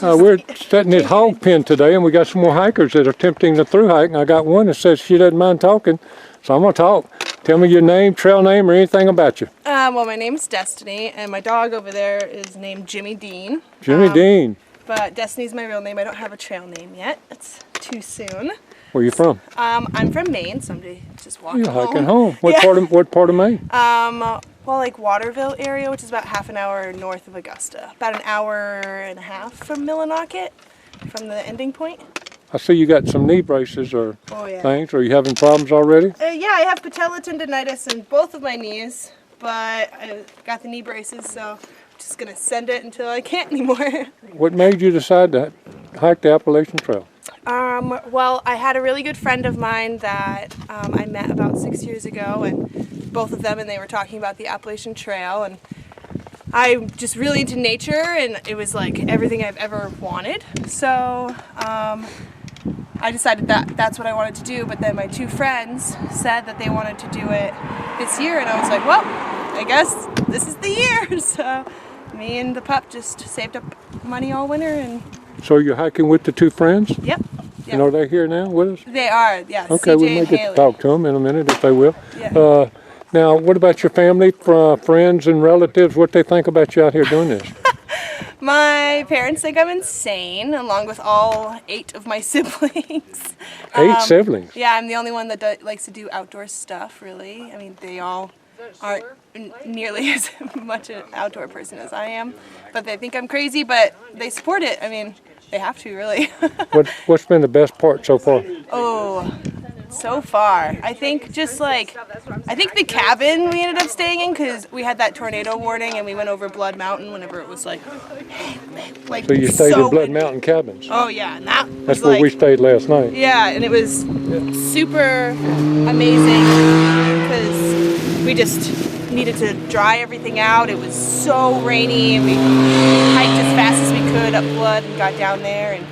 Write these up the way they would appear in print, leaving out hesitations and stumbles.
We're setting this hog pen today, and we got some more hikers that are attempting the thru hike, and I got one that says she doesn't mind talking, so I'm going to talk. Tell me your name, trail name, or anything about you. Well, my name's Destiny, and my dog over there is named Jimmy Dean. Jimmy Dean. But Destiny's my real name. I don't have a trail name yet. It's too soon. Where are you from? I'm from Maine, so I'm just walking You're home. hiking home. What part of Maine? Well, like Waterville area, which is about half an hour north of Augusta. About an hour and a half from Millinocket, from the ending point. I see you got some knee braces or things. Are you having problems already? Yeah, I have patella tendonitis in both of my knees, but I got the knee braces, so I'm just going to send it until I can't anymore. What made you decide to hike the Appalachian Trail? Well, I had a really good friend of mine that I met about 6 years ago, and both of them, and they were talking about the Appalachian Trail, and I'm just really into nature, and it was like everything I've ever wanted. So I decided that that's what I wanted to do, but then my two friends said that they wanted to do it this year, and I was like, well, I guess this is the year. So me and the pup just saved up money all winter. And so you're hiking with the two friends? Yep. And are they here now with us? They are, yes. Okay, CJ we may get to talk to them in a minute if they will. Yeah. Now, what about your family, friends, and relatives? What they think about you out here doing this? My parents think I'm insane, along with all 8 of my siblings. 8 siblings? Yeah, I'm the only one that likes to do outdoor stuff, really. I mean, they all aren't nearly as much an outdoor person as I am. But they think I'm crazy, but they support it. I mean, they have to, really. What's been the best part so far? Oh, so far, I think the cabin we ended up staying in, because we had that tornado warning and we went over Blood Mountain whenever it was like so you stayed in Blood Mountain cabins? Oh yeah, and that's where we stayed last night. Yeah, and it was super amazing because we just needed to dry everything out. It was so rainy, and we hiked as fast as we could up Blood and got down there and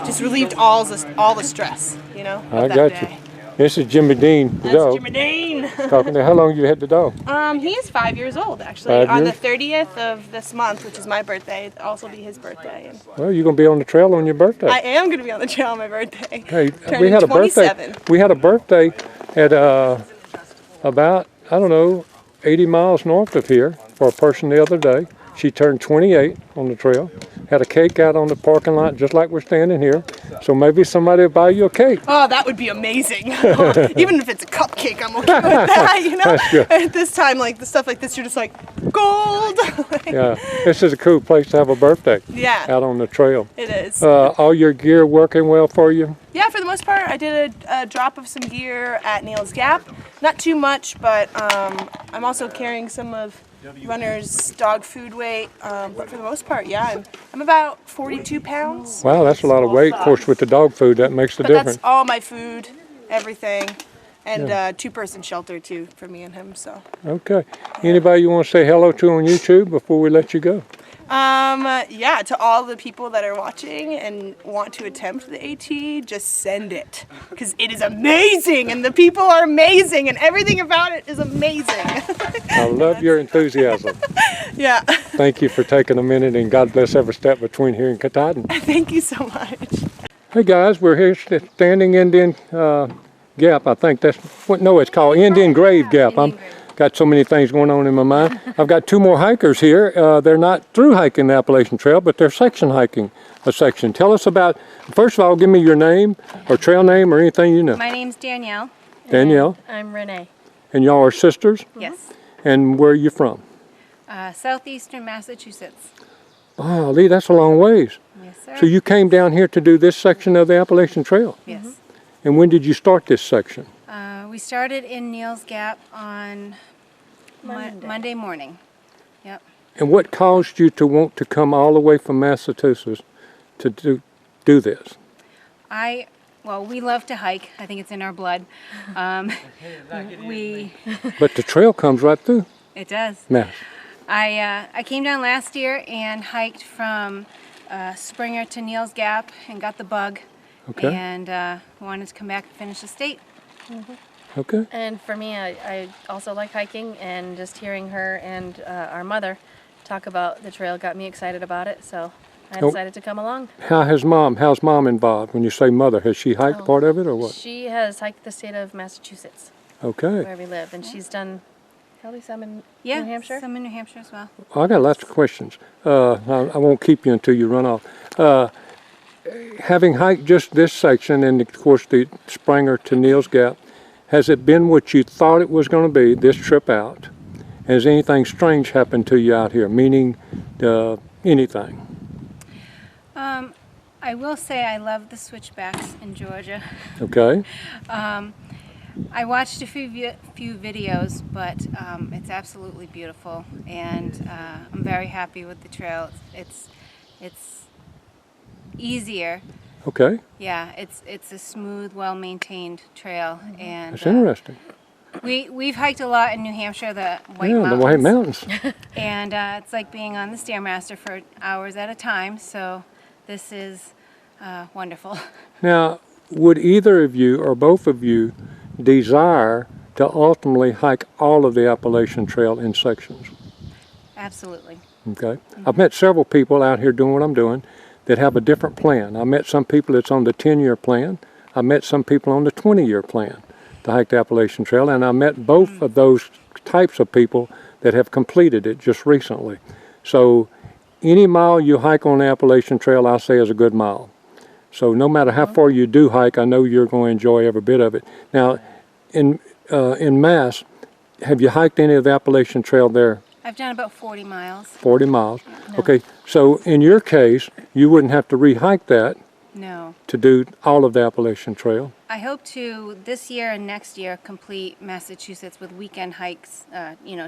just relieved all the stress, you know. I got you. This is Jimmy Dean, the dog. Jimmy Dean. Talking to, how long have you had the dog? He is 5 years old, actually. 5 on years? the 30th of this month, which is my birthday, it'll also be his birthday. Well, you're going to be on the trail on your birthday. I am going to be on the trail on my birthday. Hey, Turning we had a 27. birthday. We had a birthday at about, I don't know, 80 miles north of here for a person the other day. She turned 28 on the trail. Had a cake out on the parking lot just like we're standing here. So maybe somebody will buy you a cake. Oh, that would be amazing. Even if it's a cupcake, I'm okay with that, you know? At this time, like, the stuff like this, you're just like, gold! Yeah, this is a cool place to have a birthday. Yeah. Out on the trail. It is. All your gear working well for you? Yeah, for the most part. I did a drop of some gear at Neil's Gap. Not too much, but I'm also carrying some of runner's dog food weight, but for the most part, yeah, I'm about 42 pounds. Wow, that's a lot of weight. Of course, with the dog food, that makes the difference. That's all my food, everything, and 2-person shelter too for me and him. So. Okay. Anybody you want to say hello to on YouTube before we let you go? Yeah, to all the people that are watching and want to attempt the AT, just send it, because it is amazing, and the people are amazing, and everything about it is amazing. I love your enthusiasm. Yeah. Thank you for taking a minute, and God bless every step between here and Katahdin. Thank you so much. Hey guys, we're here standing Indian Gap. I think that's what. No, it's called Indian Grave Gap. Got so many things going on in my mind. I've got 2 more hikers here. They're not through hiking the Appalachian Trail, but they're section hiking a section. Tell us about, first of all, give me your name or trail name or anything you know. My name's Danielle. Danielle. I'm Renee. And y'all are sisters? Yes. And where are you from? Southeastern Massachusetts. Oh, Lee, that's a long ways. Yes, sir. So you came down here to do this section of the Appalachian Trail? Yes. And when did you start this section? We started in Neil's Gap on Monday morning. Yep. And what caused you to want to come all the way from Massachusetts to do this? Well, we love to hike. I think it's in our blood. But the trail comes right through. It does. Mass. I came down last year and hiked from Springer to Neil's Gap and got the bug. Okay. And wanted to come back and finish the state. Okay. And for me, I also like hiking, and just hearing her and our mother talk about the trail got me excited about it. So I Oh. decided to come along. How's mom involved? When you say mother, has she hiked Oh. part of it or what? She has hiked the state of Massachusetts, Okay. where we live, and she's done probably some in Yeah, New Hampshire. some in New Hampshire as well. I got lots of questions. I won't keep you until you run off. Having hiked just this section and of course the Springer to Neal's Gap, has it been what you thought it was going to be this trip out? Has anything strange happened to you out here? Meaning anything? I will say I love the switchbacks in Georgia. Okay. I watched a few videos, but it's absolutely beautiful, and I'm very happy with the trail. It's easier. Okay. Yeah, it's a smooth, well-maintained trail, and That's interesting. we've hiked a lot in New Hampshire, the White Yeah, Mountains. the White Mountains. And it's like being on the Stairmaster for hours at a time, so this is wonderful. Now, would either of you or both of you desire to ultimately hike all of the Appalachian Trail in sections? Absolutely. Okay. I've met several people out here doing what I'm doing that have a different plan. I met some people that's on the 10-year plan. I met some people on the 20-year plan to hike the Appalachian Trail, and I met both of those types of people that have completed it just recently. So any mile you hike on the Appalachian Trail, I say is a good mile. So no matter how far you do hike, I know you're going to enjoy every bit of it. Now, in Mass, have you hiked any of the Appalachian Trail there? I've done about 40 miles. 40 miles. Okay, so in your case, you wouldn't have to re-hike that No. to do all of the Appalachian Trail. I hope to, this year and next year, complete Massachusetts with weekend hikes,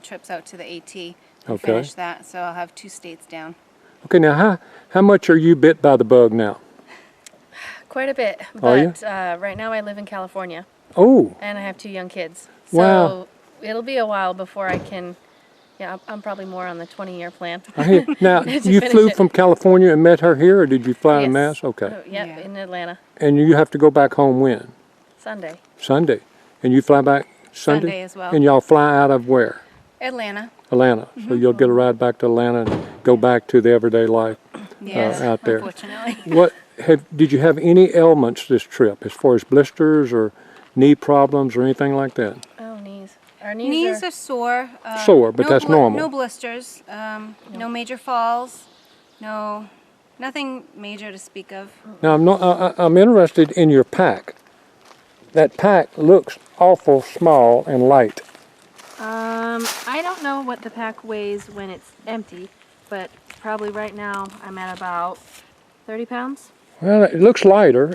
trips out to the AT and Okay. finish that. So I'll have 2 states down. Okay, now how much are you bit by the bug now? Quite a bit, Are you? but right now I live in California, Oh, and I have 2 young kids. So Wow. it'll be a while before I can. Yeah, I'm probably more on the 20-year plan. I hear. Now, To you finish flew it. from California and met her here, or did you fly to Yes. Mass? Okay. Oh, yep, Yeah. in Atlanta, And you have to go back home when? Sunday. Sunday. And you fly back Sunday? Sunday as well. And y'all fly out of where? Atlanta. Atlanta. So you'll get a ride back to Atlanta and go back to the everyday life Yes, out there. unfortunately. Did you have any ailments this trip as far as blisters or knee problems or anything like that? Oh, knees. Knees are sore. Sore, but that's normal. No blisters. No major falls. Nothing major to speak of. Now I'm interested in your pack. That pack looks awful small and light. I don't know what the pack weighs when it's empty, but probably right now I'm at about 30 pounds. Well, it looks lighter.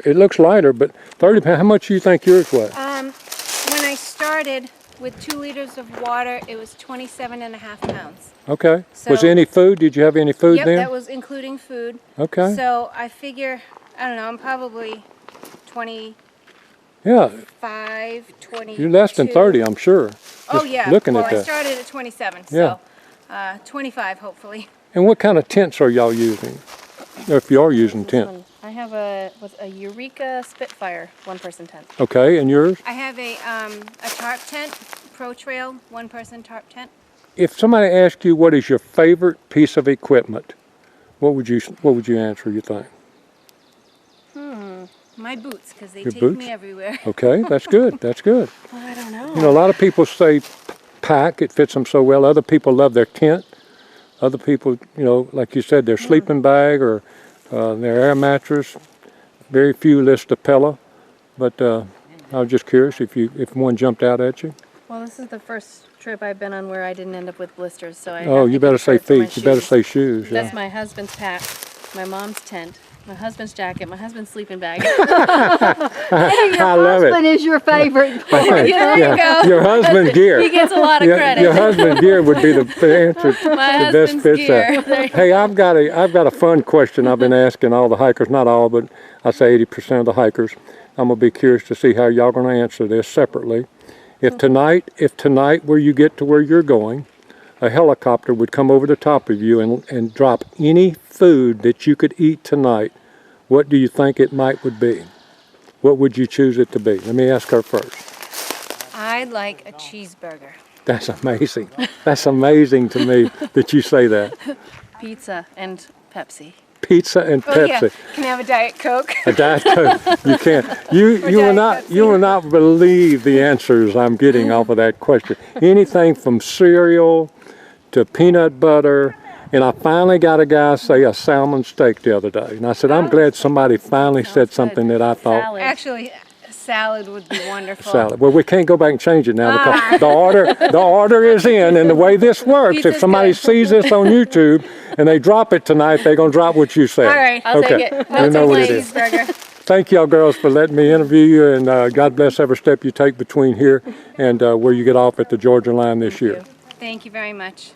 But 30 pounds. How much do you think yours was? When I started with 2 liters of water, it was 27.5 pounds. Okay. So- Was there any food? Did you have any food Yep, then? that was including food. Okay. So I figure, I don't know, I'm probably 25, Yeah, 22. you're less than 30, I'm sure. Oh Just yeah, looking well at I that. started at 27, Yeah. so 25 hopefully. And what kind of tents are y'all using? Or if you are using This tent. one, I have a Eureka Spitfire 1-person tent. Okay, and yours? I have a tarp tent, Pro Trail 1-person tarp tent. If somebody asked you what is your favorite piece of equipment, what would you answer, you think? My boots, because they Your take boots? me everywhere. Okay, that's good. That's good. Well, I don't know. You know, a lot of people say pack, it fits them so well. Other people love their tent. Other people, like you said, their sleeping bag or their air mattress. Very few list a pillow. But I was just curious if one jumped out at you. Well, this is the first trip I've been on where I didn't end up with blisters, so I. Oh, have to you get better a say shirt for my feet. You better shoes. say shoes. Yeah. That's my husband's pack, my mom's tent, my husband's jacket, my husband's sleeping bag. I love it. Husband is your favorite. There you go. Your husband's gear. He gets a lot of credit. Your husband's gear would be the answer. My The best husband's fits gear. that. Hey, I've got a fun question I've been asking all the hikers, not all, but I say 80% of the hikers. I'm gonna be curious to see how y'all gonna answer this separately. If tonight, where you get to where you're going, a helicopter would come over the top of you and drop any food that you could eat tonight, what do you think it would be? What would you choose it to be? Let me ask her first. I'd like a cheeseburger. That's amazing. That's amazing to me that you say that. Pizza and Pepsi. pizza and Oh yeah, Pepsi. can I have a Diet Coke? A Diet Coke. You can't. You will not believe the answers I'm getting off of that question. Anything from cereal to peanut butter. And I finally got a guy say a salmon steak the other day. And I said, I'm glad somebody finally said something that I thought. Salad. Actually, salad would be wonderful. Salad. Well, we can't go back and change it now because the order is in. And the way this works, if Pizza's somebody good. sees this on YouTube and they drop it tonight, they're going to drop what you said. All right, I'll take it. You know what it is. cheeseburger. Thank y'all girls for letting me interview you, and God bless every step you take between here and where you get off at the Georgia line this year. Thank you very much.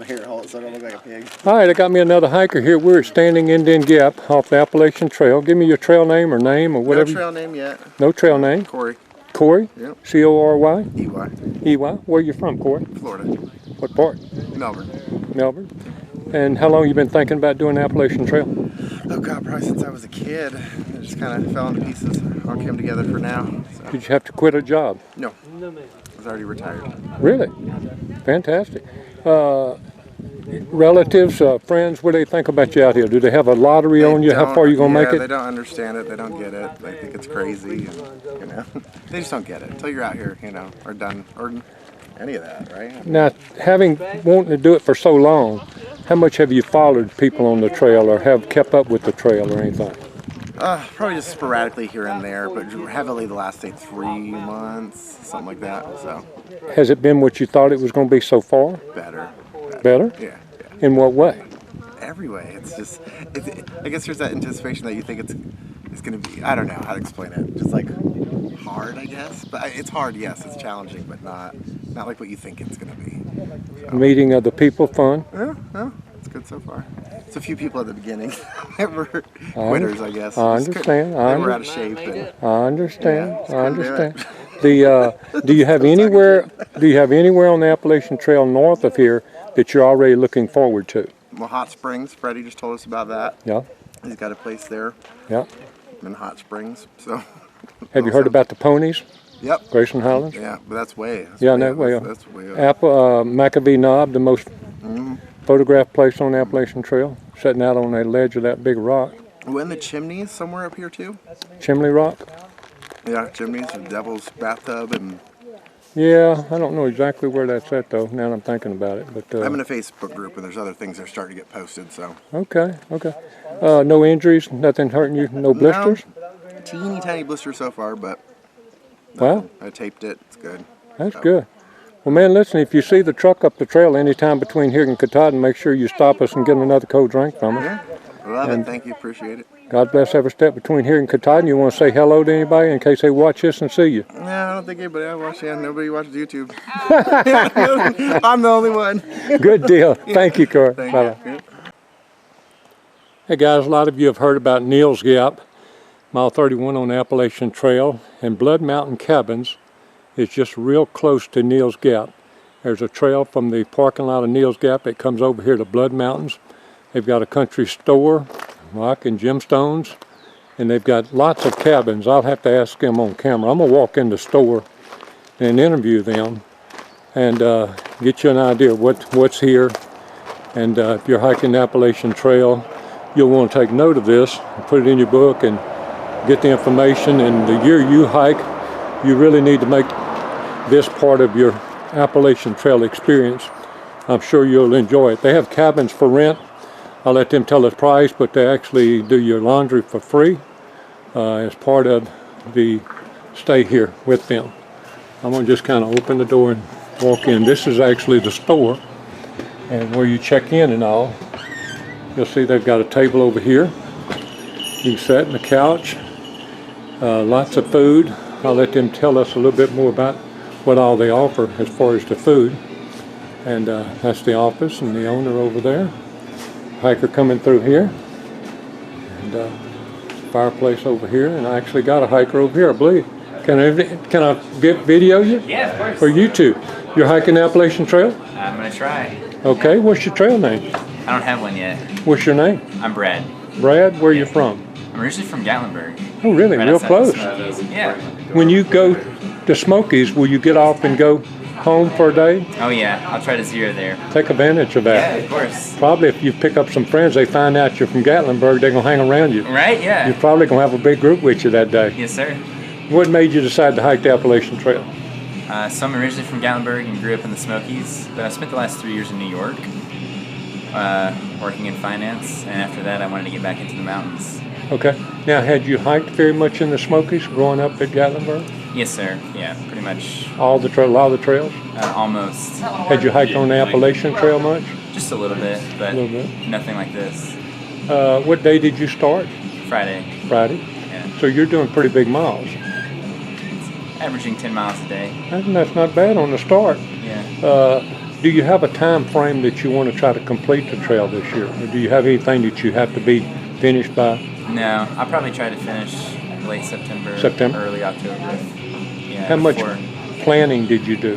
Here, hold it so I don't look like a pig. All right, I got me another hiker here. We're at Standing Indian Gap off the Appalachian Trail. Give me your trail name or whatever. No trail name yet. No trail name. Corey. Corey? Yep. C-O-R-Y? EY. E-Y. Where you from, Corey? Florida. What part? Melbourne. Melbourne. And how long you been thinking about doing the Appalachian Trail? Oh God, probably since I was a kid. It just kind of fell into pieces. All came together for now. So. Did you have to quit a job? No. I was already retired. Really? Fantastic. Relatives, friends, what do they think about you out here? Do they have a lottery on you? How far are you going to make They it? don't understand it. They don't get it. They think it's crazy. And, you know, they just don't get it until you're out here, you know, or done, or any of that, right? Now, wanting to do it for so long, how much have you followed people on the trail or have kept up with the trail or anything? Probably just sporadically here and there, but heavily the last, say, 3 months, something like that. So Has it been what you thought it was going to be so far? better. Better? Yeah. In what way? Every way. It's just, I guess there's that anticipation that you think it's going to be, I don't know how to explain it. Just like hard, I guess. But it's hard, yes. It's challenging, but not like what you think it's going to be. So. Meeting other people, fun? Yeah, it's good so far. It's a few people at the beginning that were quitters, I guess. I understand. They were out of shape. And, I understand. Yeah, I understand. Do you have anywhere on the Appalachian Trail north of here that you're already looking forward to? well, Hot Springs, Freddie just told us about that. Yeah. He's got a place there Yeah. in Hot Springs. So. Have you heard about the ponies? Yep. Grayson Highlands? Yeah, but that's way. That's Yeah, way no, up. way up. That's way up. McAvee Knob, the most photographed place on the Appalachian Trail, sitting out on a ledge of that big rock. We're in the Chimneys somewhere up here too. Chimney Rock? Yeah, Chimneys, the Devil's Bathtub, and Yeah, I don't know exactly where that's at though, now that I'm thinking about it. But I'm in a Facebook group, and there's other things that are starting to get posted. So. Okay. No injuries, nothing hurting you, no blisters? No, teeny tiny blister so far, but. Wow. I taped it. It's good. That's good. Well, man, listen, if you see the truck up the trail anytime between here and Katahdin, make sure you stop us and get another cold drink from us. Yeah. Love it. Thank you. Appreciate it. God bless every step between here and Katahdin. You want to say hello to anybody in case they watch this and see you? Yeah, I don't think anybody I watch. Yeah, nobody watches YouTube. I'm the only one. Good deal. Thank you, Corey. Thank Bye-bye. you. Hey, guys, a lot of you have heard about Neal's Gap, Mile 31 on the Appalachian Trail, and Blood Mountain Cabins is just real close to Neal's Gap. There's a trail from the parking lot of Neal's Gap that comes over here to Blood Mountains. They've got a country store, rock and gemstones, and they've got lots of cabins. I'll have to ask them on camera. I'm going to walk in the store and interview them and get you an idea of what's here. And if you're hiking the Appalachian Trail, you'll want to take note of this and put it in your book and get the information. And the year you hike, you really need to make this part of your Appalachian Trail experience. I'm sure you'll enjoy it. They have cabins for rent. I'll let them tell the price, but they actually do your laundry for free as part of the stay here with them. I'm going to just kind of open the door and walk in. This is actually the store and where you check in and all. You'll see they've got a table over here. You can sit on the couch. Lots of food. I'll let them tell us a little bit more about what all they offer as far as the food. And that's the office and the owner over there. Hiker coming through here. And fireplace over here. And I actually got a hiker over here, I believe. Can I video you? Yeah, of course. For YouTube. You're hiking the Appalachian Trail? I'm gonna try. Okay, what's your trail name? I don't have one yet. What's your name? I'm Brad. Brad, where are you from? I'm originally from Gatlinburg. Oh, really? Right Real outside close. the Smokies. Yeah. When you go to Smokies, will you get off and go home for a day? Oh yeah, I'll try to zero there. Take advantage of Yeah, that. of course. Probably if you pick up some friends, they find out you're from Gatlinburg, they're going to hang around you. Right? Yeah. You're probably going to have a big group with you that day. Yes, sir. What made you decide to hike the Appalachian Trail? So I'm originally from Gatlinburg and grew up in the Smokies, but I spent the last 3 years in New York, working in finance, and after that I wanted to get back into the mountains. Okay. Now, had you hiked very much in the Smokies growing up at Gatlinburg? Yes, sir. Yeah, pretty much. A lot of the trails? Almost. Had you hiked on the Appalachian Trail much? Just a little bit, but A little bit. nothing like this. What day did you start? Friday. Friday. Yeah. So you're doing pretty big miles. Averaging 10 miles a day. That's not bad on the start. Yeah. Do you have a time frame that you want to try to complete the trail this year? Or do you have anything that you have to be finished by? No, I'll probably try to finish late September, September? early October. Yeah, How much before- planning did you do?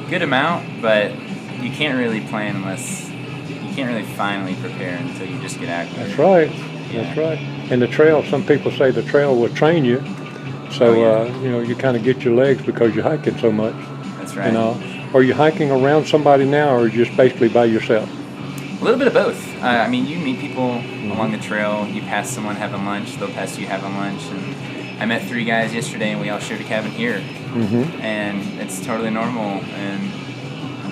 Good amount, but you can't really plan unless you can't really finally prepare until you just get acclimated. That's right. Yeah. That's right. And the trail, some people say the trail will train you. So, Oh, yeah. you know, you kind of get your legs because you're hiking so much. That's right. You know, are you hiking around somebody now or just basically by yourself? A little bit of both. I mean, you meet people along the trail. You pass someone having lunch, they'll pass you having lunch. And I met 3 guys yesterday, and we all shared a cabin here. Mm-hmm. And it's totally normal and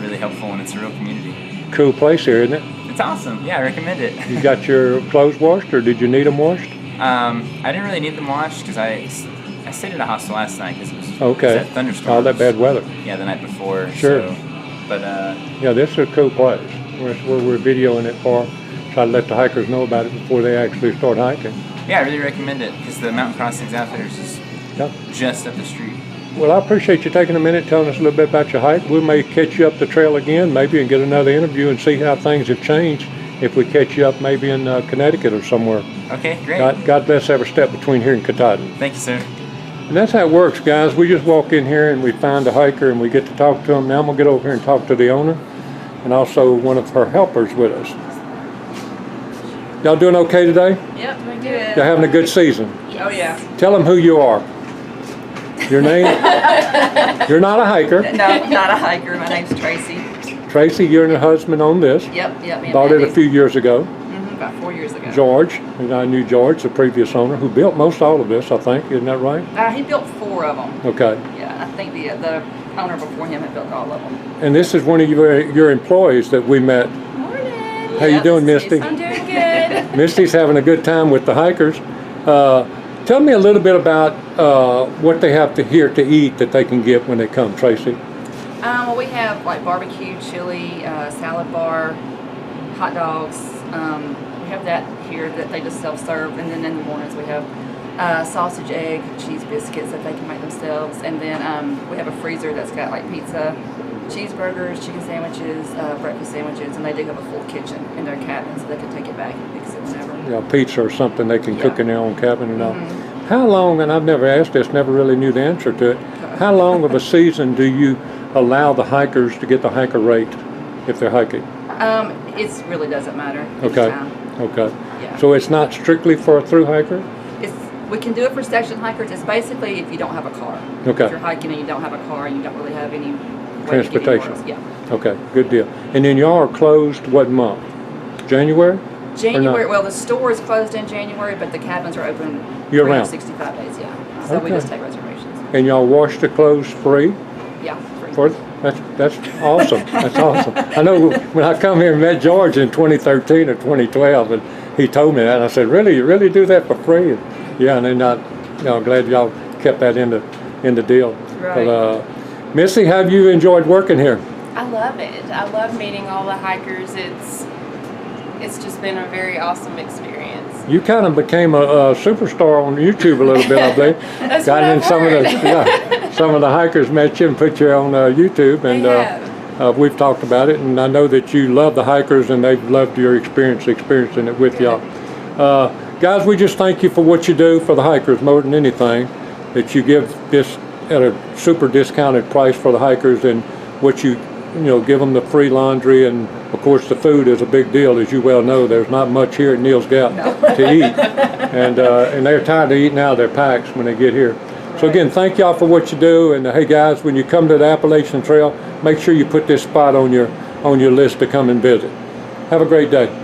really helpful, and it's a real community. Cool place here, isn't it? It's awesome. Yeah, I recommend it. You got your clothes washed or did you need them washed? I didn't really need them washed because I stayed at a hostel last night because it was Okay. that thunderstorm. All that bad weather. Yeah, the night before. Sure. So, but Yeah, this is a cool place. Where we're videoing it for. Try to let the hikers know about it before they actually start hiking. yeah, I really recommend it because the mountain crossings out there is Yeah. just up the street. Well, I appreciate you taking a minute telling us a little bit about your hike. We may catch you up the trail again, maybe, and get another interview and see how things have changed if we catch you up maybe in Connecticut or somewhere. Okay, great. God bless every step between here and Katahdin. Thank you, sir. And that's how it works, guys. We just walk in here and we find a hiker and we get to talk to them. Now I'm going to get over here and talk to the owner and also one of her helpers with us. Y'all doing okay today? Yep, we good. Y'all having a good season? Oh yeah. Tell them who you are. Your name? You're not a hiker. No, not a hiker. My name's Tracy. Tracy, you're and your husband on this. Yep. me and Bought it a Andy. few years ago. About 4 years ago. George, and I knew George, the previous owner, who built most all of this, I think. Isn't that right? He built 4 of them. Okay. Yeah, I think the owner before him had built all of them. And this is one of your employees that we met. Morning. How you doing, Misty? I'm doing good. Misty's having a good time with the hikers. Tell me a little bit about what they have here to eat that they can get when they come, Tracy. Well, we have like barbecue, chili, salad bar, hot dogs. We have that here that they just self-serve, and then in the mornings we have sausage, egg, cheese biscuits that they can make themselves, and then we have a freezer that's got like pizza, cheeseburgers, chicken sandwiches, breakfast sandwiches, and they do have a full kitchen in their cabin, so they can take it back and fix it whenever. You know, pizza or something they can cook Yeah. in their own cabin and all. How long, and I've never asked this, never really knew the answer to it, how long of a season do you allow the hikers to get the hiker rate if they're hiking? It really doesn't matter. each Okay. time. Okay. Yeah. So it's not strictly for a thru hiker? We can do it for section hikers. It's basically if you don't have a car. Okay. If you're hiking and you don't have a car and you don't really have any way to get Transportation. anywhere else. Yeah. Okay, good deal. And then y'all are closed what month? January? January. Well, the store is closed in January, but the cabins are open Year round. 365 days. Yeah. So we Okay. just take reservations. And y'all wash the clothes free? Yeah. Free. That's awesome. That's awesome. I know when I come here and met George in 2013 or 2012, and he told me that, and I said, "Really, you really do that for free?" And yeah, and then I'm glad y'all kept that in the deal. Right. But, Missy, have you enjoyed working here? I love it. I love meeting all the hikers. It's just been a very awesome experience. You kind of became a superstar on YouTube a little bit, I believe. That's Got what in I've some heard. of the some of the hikers met you and put you on YouTube, and have. we've talked about it. And I know that you love the hikers, and they've loved your experiencing it with y'all. Guys, we just thank you for what you do for the hikers more than anything. That you give this at a super discounted price for the hikers, and what you give them the free laundry, and of course the food is a big deal, as you well know. There's not much here at Neil's Gap to eat, and they're tired of eating out of their packs when they get here. So again, thank y'all for what you do, and hey guys, when you come to the Appalachian Trail, make sure you put this spot on your list to come and visit. Have a great day.